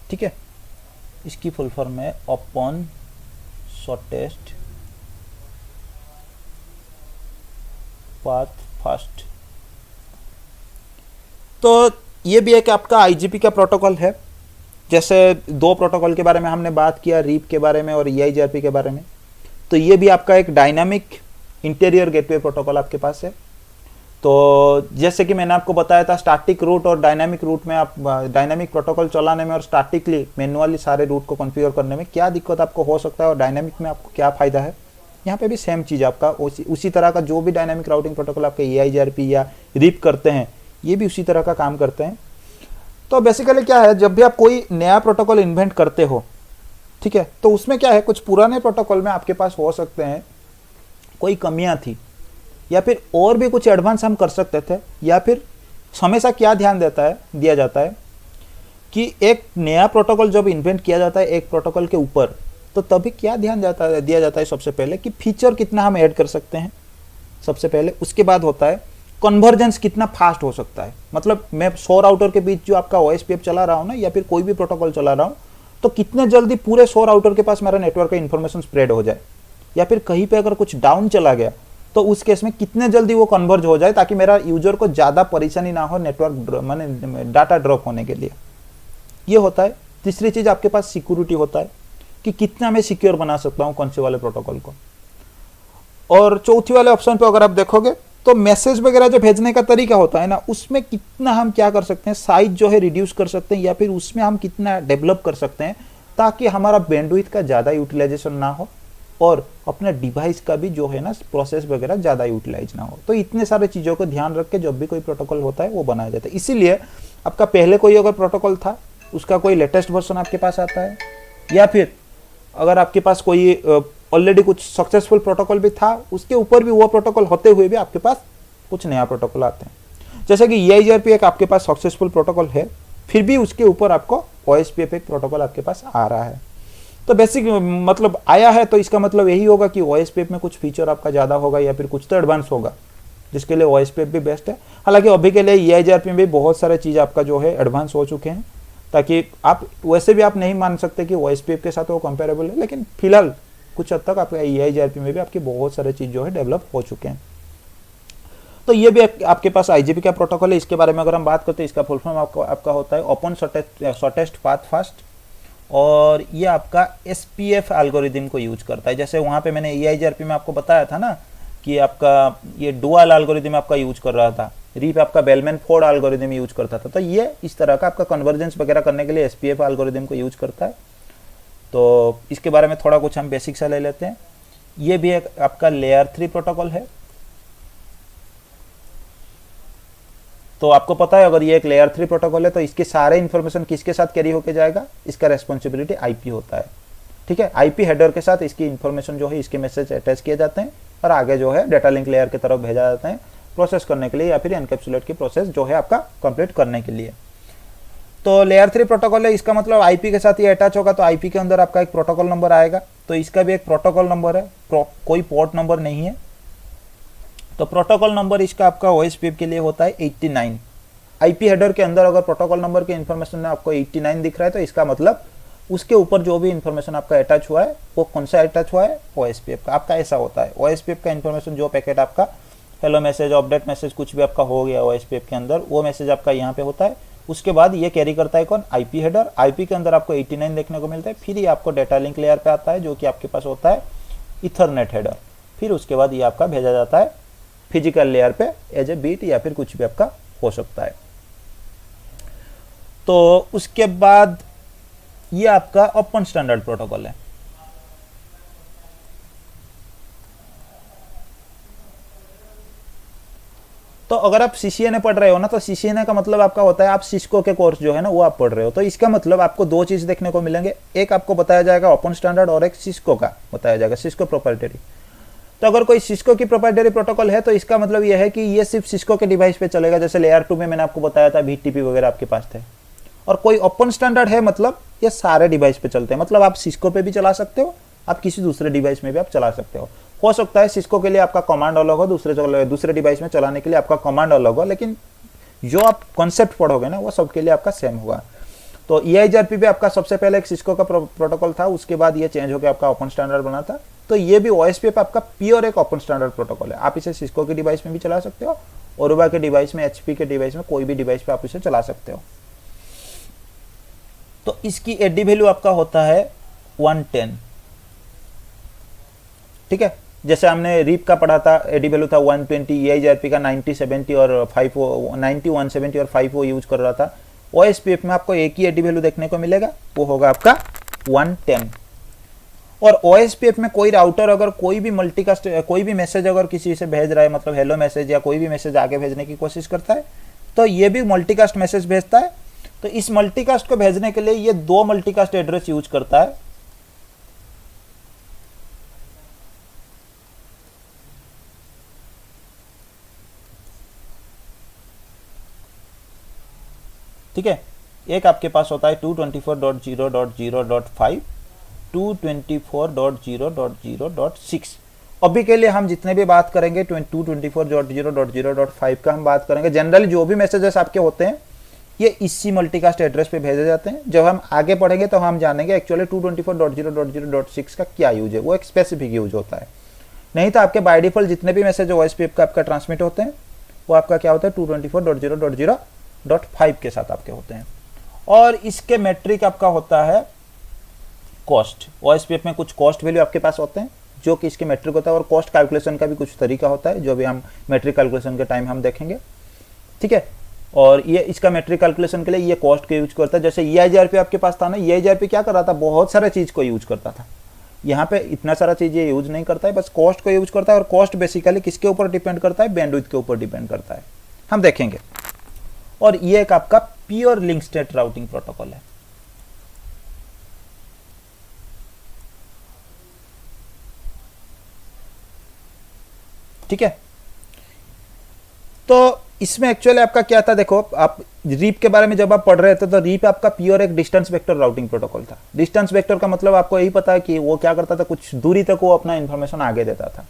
ठीक है, इसकी फुल फॉर्म है ओपन शॉर्टेस्ट पाथ फास्ट। तो ये भी एक आपका आईजीपी का प्रोटोकॉल है। जैसे दो प्रोटोकॉल के बारे में हमने बात किया, रीप के बारे में और ईआईजीआरपी के बारे में, तो ये भी आपका एक डायनामिक इंटीरियर गेटवे प्रोटोकॉल आपके पास है। तो जैसे कि मैंने आपको बताया था, स्टैटिक रूट और डायनामिक रूट में, आप डायनामिक प्रोटोकॉल चलाने में और स्टैटिकली मैनुअली सारे रूट को कॉन्फ़िगर करने में क्या दिक्कत आपको हो सकता है और डायनामिक में आपको क्या फ़ायदा है, यहाँ पे भी सेम चीज़ आपका उसी तरह का जो भी डायनामिक राउटिंग प्रोटोकॉल आपके ईआईजीआरपी या रीप करते हैं, ये भी उसी तरह का काम करते हैं। तो बेसिकली क्या है, जब भी आप कोई नया प्रोटोकॉल इन्वेंट करते हो, ठीक है, तो उसमें क्या है, कुछ पुराने प्रोटोकॉल में आपके पास हो सकते हैं कोई कमियां थी, या फिर और भी कुछ एडवांस हम कर सकते थे, या फिर हमेशा क्या ध्यान दिया जाता है कि एक नया प्रोटोकॉल जब इन्वेंट किया जाता है एक प्रोटोकॉल के ऊपर, तो तभी क्या ध्यान दिया जाता है सबसे पहले कि फीचर कितना हम ऐड कर सकते हैं सबसे पहले। उसके बाद होता है कन्वर्जेंस कितना फास्ट हो सकता है। मतलब मैं 100 राउटर के बीच जो आपका ओएसपीएफ चला रहा हूँ ना, या फिर कोई भी प्रोटोकॉल चला रहा हूँ, तो कितने जल्दी पूरे 100 राउटर के पास मेरा नेटवर्क का इन्फॉर्मेशन स्प्रेड हो जाए, या फिर कहीं पे अगर कुछ डाउन चला गया तो उस केस में कितने जल्दी वो कन्वर्ज हो जाए, ताकि मेरा यूजर को ज़्यादा परेशानी ना हो नेटवर्क माने डाटा ड्रॉप होने के लिए। ये होता है। तीसरी चीज़ आपके पास सिक्योरिटी होता है कि कितना मैं सिक्योर बना सकता हूँ कौन से वाले प्रोटोकॉल को। और चौथी वाले ऑप्शन पे अगर आप देखोगे तो मैसेज वगैरह जो भेजने का तरीका होता है ना, उसमें कितना हम क्या कर सकते हैं, साइज जो है रिड्यूस कर सकते हैं, या फिर उसमें हम कितना डेवलप कर सकते हैं ताकि हमारा बैंडविड्थ का ज़्यादा यूटिलाइजेशन ना हो और अपने डिवाइस का भी जो है ना प्रोसेस वगैरह ज़्यादा यूटिलाइज ना हो। तो इतने सारे चीज़ों को ध्यान रख के जब भी कोई प्रोटोकॉल होता है वो बनाया जाता है। इसीलिए आपका पहले कोई अगर प्रोटोकॉल था, उसका कोई लेटेस्ट वर्जन आपके पास आता है, या फिर अगर आपके पास कोई ऑलरेडी कुछ सक्सेसफुल प्रोटोकॉल भी था, उसके ऊपर भी वो प्रोटोकॉल होते हुए भी आपके पास कुछ नया प्रोटोकॉल आते हैं। जैसे कि ईआईजीआरपी एक आपके पास सक्सेसफुल प्रोटोकॉल है, फिर भी उसके ऊपर आपको ओएसपीएफ एक प्रोटोकॉल आपके पास आ रहा है। तो बेसिक मतलब आया है, तो इसका मतलब यही होगा कि ओएसपीएफ में कुछ फीचर आपका ज़्यादा होगा या फिर कुछ तो एडवांस होगा, जिसके लिए ओएसपीएफ भी बेस्ट है। हालांकि अभी के लिए ईआईजीआरपी में भी बहुत सारे चीज़ आपका जो है एडवांस हो चुके हैं, ताकि आप वैसे भी आप नहीं मान सकते कि ओएसपीएफ के साथ वो कंपेरेबल है, लेकिन फिलहाल कुछ हद तक आपका ईआईजीआरपी में भी आपके बहुत सारे चीज़ जो है डेवलप हो चुके हैं। तो ये भी आपके पास आईजीपी का प्रोटोकॉल है। इसके बारे में अगर हम बात करते हैं, इसका फुल फॉर्म आपका होता है ओपन शॉर्टेस्ट पाथ फास्ट, और ये आपका एसपीएफ एल्गोरिदम को यूज करता है। जैसे वहाँ पे मैंने ईआईजीआरपी में आपको बताया था ना कि आपका ये डुअल एल्गोरिदम आपका यूज कर रहा था, रीप आपका बेलमैन फोर्ड एल्गोरिदम यूज करता था। तो ये इस तरह का आपका कन्वर्जेंस वगैरह करने के लिए एसपीएफ एल्गोरिदम को यूज करता है। तो इसके बारे में थोड़ा कुछ हम बेसिक सा ले लेते हैं। ये भी एक आपका लेयर 3 प्रोटोकॉल है। तो आपको पता है अगर ये एक लेयर 3 प्रोटोकॉल है तो इसके सारे इन्फॉर्मेशन किसके साथ कैरी होके जाएगा, इसका रेस्पॉन्सिबिलिटी आईपी होता है। ठीक है, आईपी हेडर के साथ इसकी इन्फॉर्मेशन जो है, इसके मैसेज अटैच किए जाते हैं और आगे जो है डेटा लिंक लेयर की तरफ भेजा जाता है प्रोसेस करने के लिए, या फिर एनकैप्सुलेट की प्रोसेस जो है आपका कंप्लीट करने के लिए। तो लेयर 3 प्रोटोकॉल है, इसका मतलब आईपी के साथ ये अटैच होगा, तो आईपी के अंदर आपका एक प्रोटोकॉल नंबर आएगा। तो इसका भी एक प्रोटोकॉल नंबर है, कोई पोर्ट नंबर नहीं है। तो प्रोटोकॉल नंबर इसका आपका ओएसपीएफ के लिए होता है 89। आईपी हेडर के अंदर अगर प्रोटोकॉल नंबर के इन्फॉर्मेशन में आपको 89 दिख रहा है, तो इसका मतलब उसके ऊपर जो भी इन्फॉर्मेशन आपका अटैच हुआ है वो कौन सा अटैच हुआ है, ओएसपीएफ का। आपका ऐसा होता है, ओएसपीएफ का इन्फॉर्मेशन जो पैकेट आपका हेलो मैसेज, अपडेट मैसेज कुछ भी आपका हो गया ओएसपीएफ के अंदर, वो मैसेज आपका यहाँ पे होता है। उसके बाद ये कैरी करता है कौन, आईपी हेडर। आईपी के अंदर आपको 89 देखने को मिलता है। फिर ये आपको डेटा लिंक लेयर पे आता है जो कि आपके पास होता है इथरनेट हेडर। फिर उसके बाद ये आपका भेजा जाता है फिजिकल लेयर पे एज ए बीट, या फिर कुछ भी आपका हो सकता है। तो उसके बाद ये आपका ओपन स्टैंडर्ड प्रोटोकॉल है। तो अगर आप सीसीएनए पढ़ रहे हो ना, तो सीसीएनए का मतलब आपका होता है आप सिस्को के कोर्स जो है ना वो आप पढ़ रहे हो। तो इसका मतलब आपको दो चीज देखने को मिलेंगे, एक आपको बताया जाएगा ओपन स्टैंडर्ड और एक सिस्को का बताया जाएगा, सिस्को प्रोप्राइटरी। तो अगर कोई सिस्को की प्रोप्राइटरी प्रोटोकॉल है तो इसका मतलब यह है कि ये सिर्फ सिस्को के डिवाइस पे चलेगा। जैसे लेयर 2 में मैंने आपको बताया था बीटीपी वगैरह आपके पास थे। और कोई ओपन स्टैंडर्ड है मतलब ये सारे डिवाइस पे चलते हैं, मतलब आप सिस्को पे भी चला सकते हो, आप किसी दूसरे डिवाइस में भी आप चला सकते हो सकता है सिस्को के लिए आपका कमांड अलग हो, दूसरे डिवाइस में चलाने के लिए आपका कमांड अलग हो, लेकिन जो आप कॉन्सेप्ट पढ़ोगे ना वो सबके लिए आपका सेम होगा। तो EIGRP पे आपका सबसे पहले एक सिस्को का प्रोटोकॉल था, उसके बाद ये चेंज होकर आपका ओपन स्टैंडर्ड बना था। तो ये भी OSPF पे आपका प्योर एक ओपन स्टैंडर्ड प्रोटोकॉल है। आप इसे सिस्को के डिवाइस में भी चला सकते हो, ओरुबा के डिवाइस में, HP के डिवाइस में, कोई भी डिवाइस पे आप इसे चला सकते हो। तो इसकी एडी वैल्यू आपका होता है 110, ठीक है। जैसे हमने रीप का पढ़ा था, एडी वैल्यू था 120, EIGRP का 90, 70 और 50, 90, 170 और 50 यूज कर रहा था। OSPF में आपको एक ही एडी वैल्यू देखने को मिलेगा, वो होगा आपका 110। और OSPF में कोई राउटर अगर कोई भी मल्टीकास्ट, कोई भी मैसेज अगर किसी से भेज रहा है, मतलब हेलो मैसेज या कोई भी मैसेज आगे भेजने की कोशिश करता है, तो ये भी मल्टीकास्ट मैसेज भेजता है। तो इस मल्टीकास्ट को भेजने के लिए ये 2 मल्टीकास्ट एड्रेस यूज करता है। ठीक है, एक आपके पास होता है 224.0.0.5, 224.0.0.6। अभी के लिए हम जितने भी बात करेंगे 224.0.0.5 का हम बात करेंगे। जनरली जो भी मैसेजेस आपके होते हैं ये इसी मल्टीकास्ट एड्रेस पे भेजे जाते हैं। जब हम आगे पढ़ेंगे तो हम जानेंगे एक्चुअली 224.0.0.6 का क्या यूज है, वो एक स्पेसिफिक यूज होता है। नहीं तो आपके बाय डिफॉल्ट जितने भी मैसेज OSPF का आपका ट्रांसमिट होते हैं वो आपका क्या होता है 224.0.0.5 के साथ आपके होते हैं। और इसके मेट्रिक आपका होता है कॉस्ट। OSPF में कुछ कॉस्ट वैल्यू आपके पास होते हैं जो कि इसके मेट्रिक होता है, और कॉस्ट कैलकुलेशन का भी कुछ तरीका होता है जो भी हम मेट्रिक कैलकुलेशन के टाइम हम देखेंगे, ठीक है। और ये इसका मेट्रिक कैलकुलेशन के लिए ये कॉस्ट को यूज करता है। जैसे EIGRP आपके पास था ना, EIGRP क्या कर रहा था, बहुत सारे चीज को यूज करता था। यहाँ पे इतना सारा चीज ये यूज नहीं करता है, बस कॉस्ट को यूज करता है। और कॉस्ट बेसिकली किसके ऊपर डिपेंड करता है, बैंडविड्थ के ऊपर डिपेंड करता है, हम देखेंगे। और ये एक आपका pure link state routing protocol है। ठीक है, तो इसमें एक्चुअली आपका क्या था, देखो आप रीप के बारे में जब आप पढ़ रहे थे तो रीप आपका प्योर एक डिस्टेंस वेक्टर राउटिंग प्रोटोकॉल था। डिस्टेंस वेक्टर का मतलब आपको यही पता है कि वो क्या करता था, कुछ दूरी तक वो अपना इंफॉर्मेशन आगे देता था।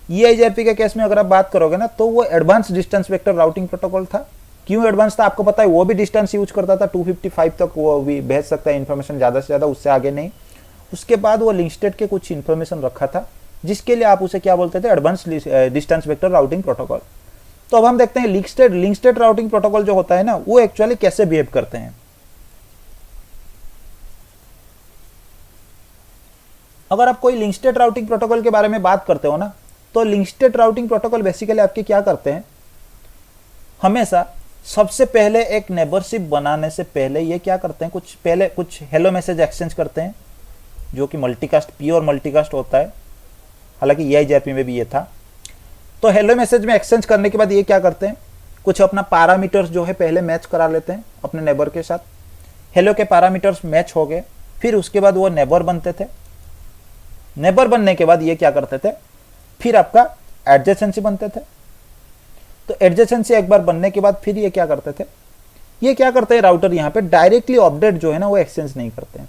EIGRP के केस में अगर आप बात करोगे ना तो वो advance distance vector routing protocol था। क्यों एडवांस था आपको पता है, वो भी डिस्टेंस यूज करता था, 255 तक वो भी भेज सकता है इन्फॉर्मेशन, ज्यादा से ज्यादा, उससे आगे नहीं। उसके बाद वो लिंक स्टेट के कुछ इन्फॉर्मेशन रखा था जिसके लिए आप उसे क्या बोलते थे, advance distance vector routing protocol. तो अब हम देखते हैं लिंक स्टेट राउटिंग प्रोटोकॉल जो होता है ना वो एक्चुअली कैसे बिहेव करते हैं। अगर आप कोई लिंक स्टेट राउटिंग प्रोटोकॉल के बारे में बात करते हो ना, तो link state routing protocol basically आपके क्या करते हैं, हमेशा सबसे पहले एक नेबरशिप बनाने से पहले ये क्या करते हैं, कुछ हेलो मैसेज एक्सचेंज करते हैं जो कि मल्टीकास्ट, प्योर मल्टीकास्ट होता है। हालांकि EIGRP में भी ये था। तो हेलो मैसेज में एक्सचेंज करने के बाद ये क्या करते हैं, कुछ अपना पैरामीटर्स जो है पहले मैच करा लेते हैं अपने नेबर के साथ। हेलो के पैरामीटर्स मैच हो गए, फिर उसके बाद वो नेबर बनते थे। नेबर बनने के बाद ये क्या करते थे, फिर आपका एडजेसेंसी बनते थे। तो एडजेसेंसी एक बार बनने के बाद फिर ये क्या करते थे, ये क्या करते हैं राउटर यहाँ पे डायरेक्टली अपडेट जो है ना वो एक्सचेंज नहीं करते हैं।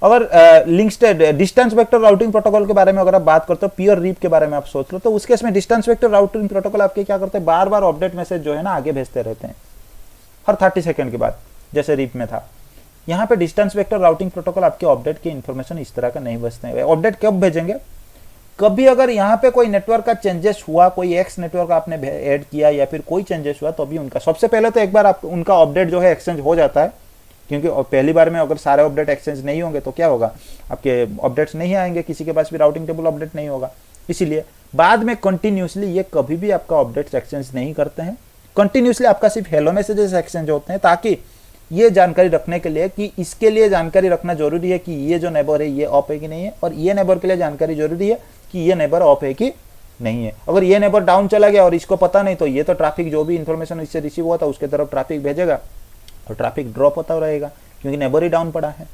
अगर link state distance vector routing protocol के बारे में अगर आप बात करते हो, प्योर रीप के बारे में आप सोच लो, तो उसके इसमें डिस्टेंस वेक्टर राउटिंग प्रोटोकॉल आपके क्या करते हैं, बार बार अपडेट मैसेज जो है ना आगे भेजते रहते हैं हर 30 सेकंड के बाद, जैसे रीप में था। यहाँ पे डिस्टेंस वेक्टर राउटिंग प्रोटोकॉल आपके अपडेट की इंफॉर्मेशन इस तरह का नहीं भेजते हैं। अपडेट कब भेजेंगे, कभी अगर यहाँ पे कोई नेटवर्क का चेंजेस हुआ, कोई एक्स नेटवर्क आपने ऐड किया या फिर कोई चेंजेस हुआ, तो अभी उनका सबसे पहले तो एक बार आप उनका अपडेट जो है एक्सचेंज हो जाता है, क्योंकि पहली बार में अगर सारे अपडेट एक्सचेंज नहीं होंगे तो क्या होगा, आपके अपडेट्स नहीं आएंगे, किसी के पास भी राउटिंग टेबल अपडेट नहीं होगा। इसीलिए बाद में कंटिन्यूसली ये कभी भी आपका अपडेट्स एक्सचेंज नहीं करते हैं। कंटिन्यूसली आपका सिर्फ हेलो मैसेजेस एक्सचेंज होते हैं, ताकि ये जानकारी रखने के लिए कि इसके लिए जानकारी रखना जरूरी है कि ये जो नेबर है ये ऑफ है कि नहीं है, और ये नेबर के लिए जानकारी जरूरी है कि ये नेबर ऑफ है कि नहीं है। अगर ये नेबर डाउन चला गया और इसको पता नहीं, तो ये तो ट्रैफिक जो भी इंफॉर्मेशन इससे रिसीव हुआ था उसके तरफ ट्रैफिक भेजेगा और ट्रैफिक ड्रॉप होता रहेगा, क्योंकि नेबर ही डाउन पड़ा है।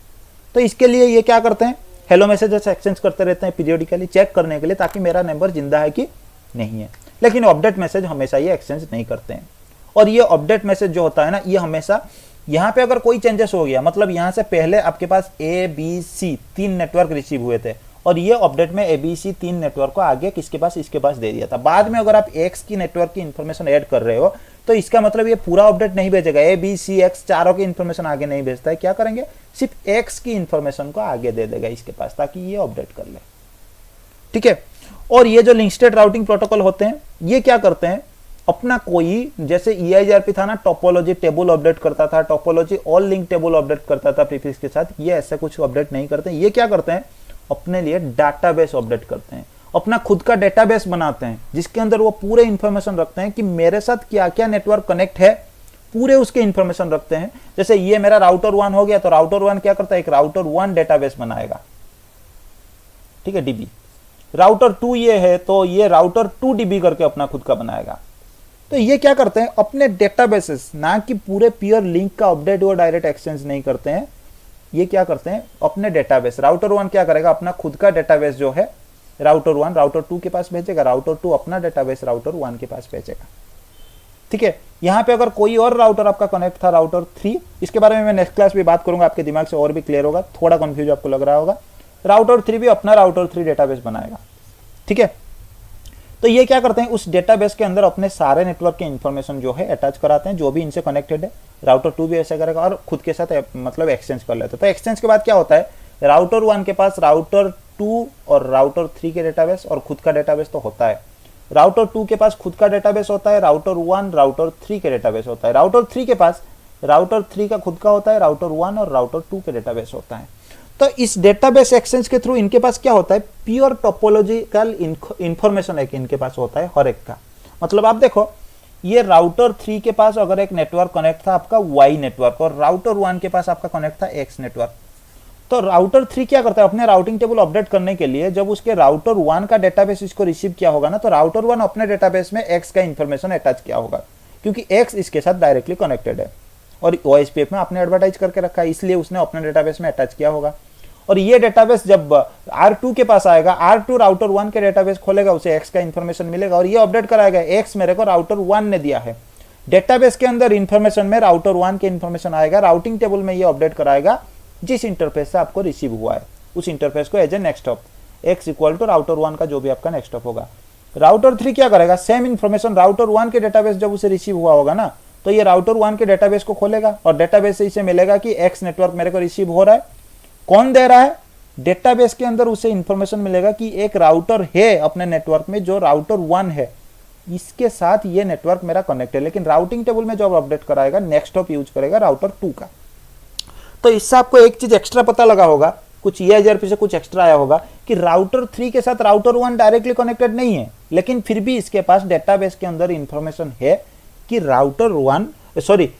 तो इसके लिए ये क्या करते हैं, हेलो मैसेजेस एक्सचेंज करते रहते हैं पीरियडिकली, चेक करने के लिए ताकि मेरा नेबर जिंदा है कि नहीं है। लेकिन अपडेट मैसेज हमेशा ये एक्सचेंज नहीं करते हैं। और ये अपडेट मैसेज जो होता है ना, ये हमेशा यहाँ पे अगर कोई चेंजेस हो गया, मतलब यहाँ से पहले आपके पास ABC 3 नेटवर्क रिसीव हुए थे और ये अपडेट में ABC 3 नेटवर्क को आगे किसके पास, इसके पास दे दिया था। बाद में अगर आप X की नेटवर्क की इंफॉर्मेशन ऐड कर रहे हो तो इसका मतलब ये पूरा अपडेट नहीं भेजेगा, ए बी सी एक्स चारों की इंफॉर्मेशन आगे नहीं भेजता है। क्या करेंगे, सिर्फ एक्स की इंफॉर्मेशन को आगे दे देगा इसके पास, ताकि ये अपडेट कर ले। ठीक है। और ये जो लिंक स्टेट राउटिंग प्रोटोकॉल होते हैं, ये क्या करते हैं, अपना कोई जैसे EIGRP था ना, टोपोलॉजी टेबल अपडेट करता था, topology all link table update करता था प्रीफिक्स के साथ, ये ऐसा कुछ अपडेट नहीं करते। ये क्या करते हैं, अपने लिए डाटाबेस अपडेट करते हैं, अपना खुद का डेटाबेस बनाते हैं, जिसके अंदर वो पूरे इंफॉर्मेशन रखते हैं कि मेरे साथ क्या क्या नेटवर्क कनेक्ट है, पूरे उसके इंफॉर्मेशन रखते हैं। जैसे ये मेरा राउटर 1 हो गया, तो राउटर 1 क्या करता है, एक राउटर 1 डेटाबेस बनाएगा, ठीक है, DB। राउटर 2 ये है, तो ये राउटर 2 DB करके अपना खुद का बनाएगा। तो ये क्या करते हैं, अपने डेटाबेसेस, ना कि पूरे पियर लिंक का अपडेट वो डायरेक्ट एक्सचेंज नहीं करते हैं, ये क्या करते हैं, अपने डेटाबेस, राउटर 1 क्या करेगा, अपना खुद का डेटाबेस जो है राउटर 1 राउटर 2 के पास भेजेगा, राउटर 2 अपना डेटाबेस राउटर 1 के पास भेजेगा। ठीक है। यहां पे अगर कोई और राउटर आपका कनेक्ट था, राउटर 3, इसके बारे में मैं नेक्स्ट क्लास में बात करूंगा, आपके दिमाग से और भी क्लियर होगा, थोड़ा कंफ्यूज आपको लग रहा होगा। राउटर 3 भी अपना राउटर 3 डेटाबेस बनाएगा। ठीक है। तो ये क्या करते हैं, उस डेटाबेस के अंदर अपने सारे नेटवर्क के इंफॉर्मेशन जो है अटैच कराते हैं, जो भी इनसे कनेक्टेड है। राउटर 2 भी ऐसा करेगा और खुद के साथ मतलब एक्सचेंज कर लेते हैं। तो एक्सचेंज के बाद क्या होता है, राउटर 1 के पास राउटर 2 और राउटर 3 के डेटाबेस और खुद का डेटाबेस तो होता है। राउटर 2 के पास खुद का डेटाबेस होता है, राउटर 1 राउटर 3 के डेटाबेस होता है। राउटर 3 के पास राउटर 3 का खुद का होता है, राउटर 1 और राउटर 2 के डेटाबेस होता है। तो इस डेटाबेस एक्सचेंज के थ्रू इनके पास क्या होता है, प्योर टोपोलॉजिकल इंफॉर्मेशन एक इनके पास होता है हर एक का। मतलब आप देखो, ये राउटर 3 के पास अगर एक नेटवर्क कनेक्ट था आपका Y नेटवर्क, और राउटर 1 के पास आपका कनेक्ट था X नेटवर्क, तो राउटर 3 क्या करता है, अपने राउटिंग टेबल अपडेट करने के लिए जब उसके राउटर 1 का डेटाबेस इसको रिसीव किया होगा ना, तो राउटर 1 अपने डेटाबेस में X का इंफॉर्मेशन अटैच किया होगा, क्योंकि X इसके साथ डायरेक्टली कनेक्टेड है और OSPF में आपने एडवर्टाइज करके रखा है, इसलिए उसने अपने डेटाबेस में अटैच किया होगा। और ये डेटाबेस जब R2 के पास आएगा, R2 राउटर 1 के डेटाबेस खोलेगा, उसे X का इंफॉर्मेशन मिलेगा और ये अपडेट कराएगा, X मेरे को राउटर 1 ने दिया है। डेटाबेस के अंदर इंफॉर्मेशन में राउटर 1 के इंफॉर्मेशन आएगा, राउटिंग टेबल में ये अपडेट कराएगा जिस इंटरफेस से आपको रिसीव हुआ है, उस इंटरफेस को as a next hop, X equal to router 1 का जो भी आपका नेक्स्ट हॉप होगा। राउटर 3 क्या करेगा, सेम इंफॉर्मेशन राउटर 1 के डेटाबेस जब उसे रिसीव हुआ होगा ना, तो ये राउटर 1 के डेटाबेस को खोलेगा और डेटाबेस से इसे मिलेगा कि X नेटवर्क मेरे को रिसीव हो रहा है। कौन दे रहा है, डेटाबेस के अंदर उसे इंफॉर्मेशन मिलेगा कि एक राउटर है अपने नेटवर्क में जो राउटर 1 है, इसके साथ ये नेटवर्क मेरा कनेक्ट है। लेकिन राउटिंग टेबल में जब अपडेट कराएगा, नेक्स्ट हॉप यूज करेगा राउटर 2 का। तो इससे आपको एक चीज एक्स्ट्रा पता लगा होगा, कुछ EIGRP से कुछ एक्स्ट्रा आया होगा कि राउटर 3 के साथ राउटर 1 डायरेक्टली कनेक्टेड नहीं है, लेकिन फिर भी इसके पास डेटाबेस के अंदर इंफॉर्मेशन है कि राउटर 1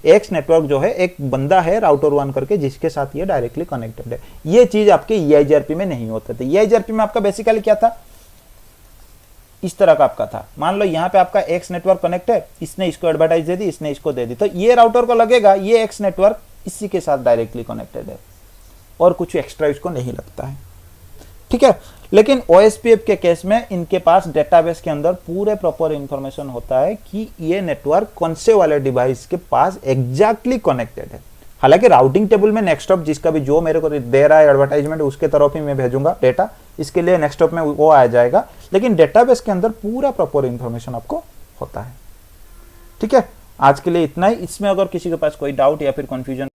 X नेटवर्क जो है एक बंदा है राउटर 1 करके, जिसके साथ ये डायरेक्टली कनेक्टेड है। ये चीज आपके EIGRP में नहीं होता था। EIGRP में आपका बेसिकली क्या था, इस तरह का आपका था, मान लो यहाँ पे आपका X नेटवर्क कनेक्ट है, इसने इसको एडवर्टाइज दे दी, इसने इसको दे दी, तो ये राउटर को लगेगा ये X नेटवर्क इसी के साथ डायरेक्टली कनेक्टेड है और कुछ एक्स्ट्रा इसको नहीं लगता है। ठीक है। लेकिन OSPF के केस में इनके पास डेटाबेस के अंदर पूरे प्रॉपर इंफॉर्मेशन होता है कि ये नेटवर्क कौन से वाले डिवाइस के पास एग्जैक्टली कनेक्टेड है। हालांकि राउटिंग टेबल में नेक्स्ट हॉप जिसका भी जो मेरे को दे रहा है एडवर्टाइजमेंट, उसके तरफ ही मैं भेजूंगा डेटा, इसके लिए नेक्स्ट हॉप में वो आ जाएगा, लेकिन डेटाबेस के अंदर पूरा प्रॉपर इंफॉर्मेशन आपको होता है। ठीक है। आज के लिए इतना ही। इसमें अगर किसी के पास कोई डाउट या फिर कंफ्यूजन